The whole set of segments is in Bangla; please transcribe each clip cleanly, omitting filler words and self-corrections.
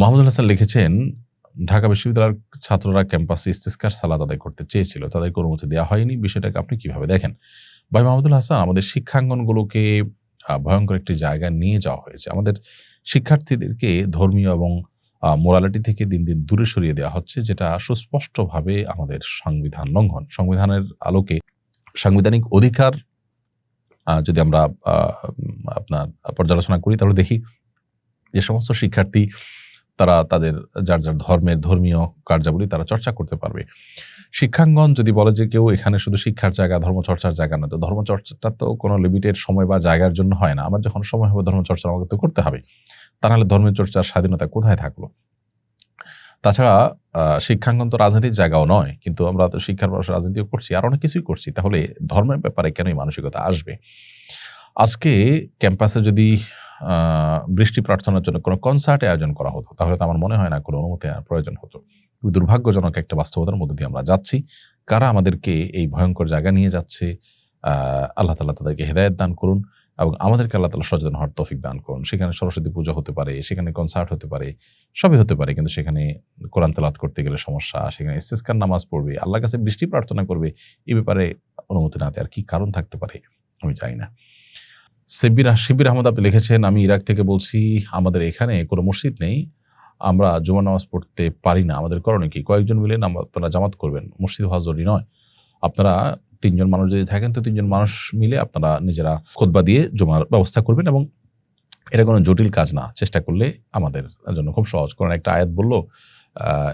মাহমুদুল হাসান লিখেছেন, ঢাকা বিশ্ববিদ্যালয়ের ছাত্ররা ক্যাম্পাসে ইস্তিসকার সালাত আদায় করতে চেয়েছিল, তাদেরকে অনুমতি দেওয়া হয়নি। বিষয়টাকে আপনি কিভাবে দেখেন? ভাই মাহমুদুল হাসান, আমাদের শিক্ষাঙ্গনগুলোকে ভয়ঙ্কর একটি জায়গায় নিয়ে যাওয়া হয়েছে। আমাদের শিক্ষার্থীদেরকে ধর্মীয় এবং মোরালিটি থেকে দিন দিন দূরে সরিয়ে দেওয়া হচ্ছে, যেটা সুস্পষ্টভাবে আমাদের সংবিধান লঙ্ঘন। সংবিধানের আলোকে সাংবিধানিক অধিকার যদি আমরা আপনার পর্যালোচনা করি, তাহলে দেখি যে সমস্ত শিক্ষার্থী তারা তাদের যার যার ধর্মের ধর্মীয় কার্যাবলী তারা চর্চা করতে পারবে। শিক্ষাঙ্গন যদি বলে যে কেউ এখানে শুধু শিক্ষার জায়গা, ধর্মচর্চার জায়গা না, তো ধর্মচর্চাটা তো কোনো লিমিটেড সময় বা জায়গার জন্য হয় না। আমার যখন সময় হবে ধর্মচর্চা আমাকে তো করতে হবে। তা নাহলে ধর্মের চর্চার স্বাধীনতা কোথায় থাকলো? তাছাড়া শিক্ষাঙ্গন তো রাজনীতির জায়গাও নয়, কিন্তু আমরা তো শিক্ষার পাশে রাজনীতিও করছি, আর অনেক কিছুই করছি। তাহলে ধর্মের ব্যাপারে কেন এই মানসিকতা আসবে? আজকে ক্যাম্পাসে যদি বৃষ্টি প্রার্থনার জন্য কোনো কনসার্ট আয়োজন করা হতো, তাহলে তো আমার মনে হয় না কোনো অনুমতি নেওয়ার প্রয়োজন হতো। খুবই দুর্ভাগ্যজনক একটা বাস্তবতার মধ্যে দিয়ে আমরা যাচ্ছি। কারা আমাদেরকে এই ভয়ঙ্কর জায়গায় নিয়ে যাচ্ছে, আল্লাহ তাআলা তাদেরকে হেদায়েত দান করুন এবং আমাদেরকে আল্লাহ তাআলা সচেতন হওয়ার তৌফিক দান করুন। সেখানে সরস্বতী পূজা হতে পারে, সেখানে কনসার্ট হতে পারে, সবই হতে পারে, কিন্তু সেখানে কোরআন তেলাওয়াত করতে গেলে সমস্যা, সেখানে ইস্তিসকার নামাজ পড়বে, আল্লাহর কাছে বৃষ্টি প্রার্থনা করবে, এই ব্যাপারে অনুমতি না দেওয়ার কি কারণ থাকতে পারে? আমি জানি না। শিবির আহমদ আপনি লিখেছেন, আমি ইরাক থেকে বলছি, আমাদের এখানে কোনো মসজিদ নেই, আমরা জুমার নামাজ পড়তে পারি না, আমাদের করণীয় কি? কয়েকজন মিলে আপনারা জামাত করবেন, মসজিদ হওয়া জরুরি নয়। আপনারা ৩ জন মানুষ যদি থাকেন, তো ৩ জন মানুষ মিলে আপনারা নিজেরা খুতবা দিয়ে জুমার ব্যবস্থা করবেন, এবং এটা কোনো জটিল কাজ না। চেষ্টা করলে আমাদের জন্য খুব সহজ। কোরআন একটা আয়াত বললো,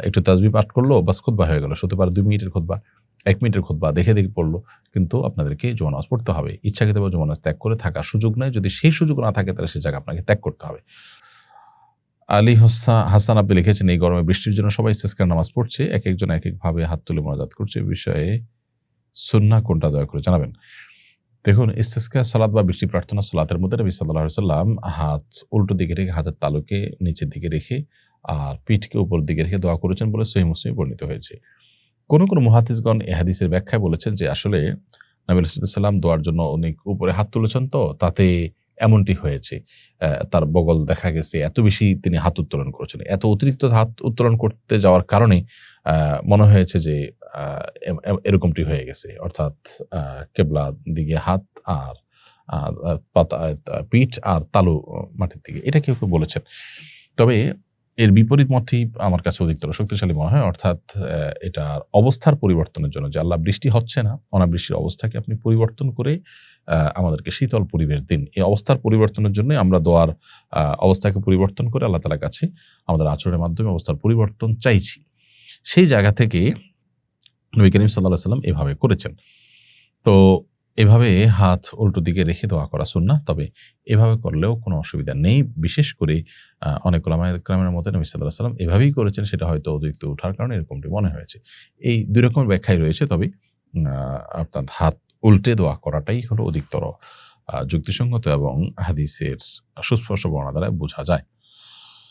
একটু তাসবিহ পাঠ করলো, বাস খুতবা হয়ে গেল। হতে পারে ২ মিনিটের খুতবা, ১ মিনিটের খুতবা, দেখে পড়লো, কিন্তু আপনাদেরকে জুমা নামাজ পড়তে হবে। ইচ্ছাকৃতভাবে জুমা নামাজ ত্যাগ করে থাকার সুযোগ নেই। যদি সেই সুযোগ না থাকে, তাহলে সে জায়গা আপনাকে ত্যাগ করতে হবে। আলী হাসান আপনি লিখেছেন, এই গরমে বৃষ্টির জন্য সবাই ইস্তিসকার নামাজ পড়ছে, এক একজন এক একভাবে হাত তুলে মোনাজাত করছে, বিষয়ে সুন্নাহ কোনটা দয়া করে জানাবেন। দেখুন, ইস্তিসকা সালাত বা বৃষ্টি প্রার্থনা সালাতের মধ্যে নবী সাল্লাল্লাহু আলাইহি ওয়াসাল্লাম হাত উল্টো দিকে রেখে, হাতের তালুকে নিচের দিকে রেখে আর পিঠকে উপর দিকে রেখে দোয়া করেছেন বলে সহিহ মুসলিমে বর্ণিত হয়েছে। কোন মুহাদ্দিসগণ এই হাদিসের ব্যাখ্যায় বলেছেন যে আসলে নবী সাল্লাল্লাহু আলাইহি ওয়াসাল্লাম দোয়ার জন্য অনেক উপরে হাত তুলেছেন, তো তাতে এমনটি হয়েছে। তার বগল দেখা গেছে, এত বেশি তিনি হাত উত্তোলন করেছেন। এত অতিরিক্ত হাত উত্তোলন করতে যাওয়ার কারণে মনে হয়েছে যে এরকমটি হয়ে গেছে। অর্থাৎ কেবলার দিকে হাত আর পিঠ আর তালু মাটির দিকে। এটা কেউ বলেছেন। তবে এর বিপরীত মতটি আমার কাছে অধিকতর শক্তিশালী মনে হয়। অর্থাৎ এটার অবস্থার পরিবর্তনের জন্য, যে আল্লাহ বৃষ্টি হচ্ছে না, অনাবৃষ্টির অবস্থাকে আপনি পরিবর্তন করে আমাদেরকে শীতল পরিবেশ দিন। এই অবস্থার পরিবর্তনের জন্য আমরা দোয়ার অবস্থাকে পরিবর্তন করে আল্লাহ তাআলার কাছে আমাদের আচরণের মাধ্যমে অবস্থার পরিবর্তন চাইছি। সেই জায়গা থেকে নবী করিম সাল্লাল্লাহু আলাইহি ওয়াসাল্লাম এভাবে করেছেন। তো এভাবে হাত উল্টো দিকে রেখে দোয়া করা সুন্নাহ। তবে এভাবে করলেও কোনো অসুবিধা নেই। বিশেষ করে অনেক উলামায়ে কেরামের মতে নবী সাল্লাল্লাহু আলাইহি ওয়াসাল্লাম এভাবেই করেছেন, সেটা হয়তো অতিরিক্ত ওঠার কারণে এরকমটি মনে হয়েছে। এই ২ রকমের ব্যাখ্যাই রয়েছে। তবে অর্থাৎ হাত উল্টে দোয়া করাটাই হলো অধিকতর যুক্তিসঙ্গত এবং হাদিসের সুস্পষ্ট বর্ণনা দ্বারা বোঝা যায়।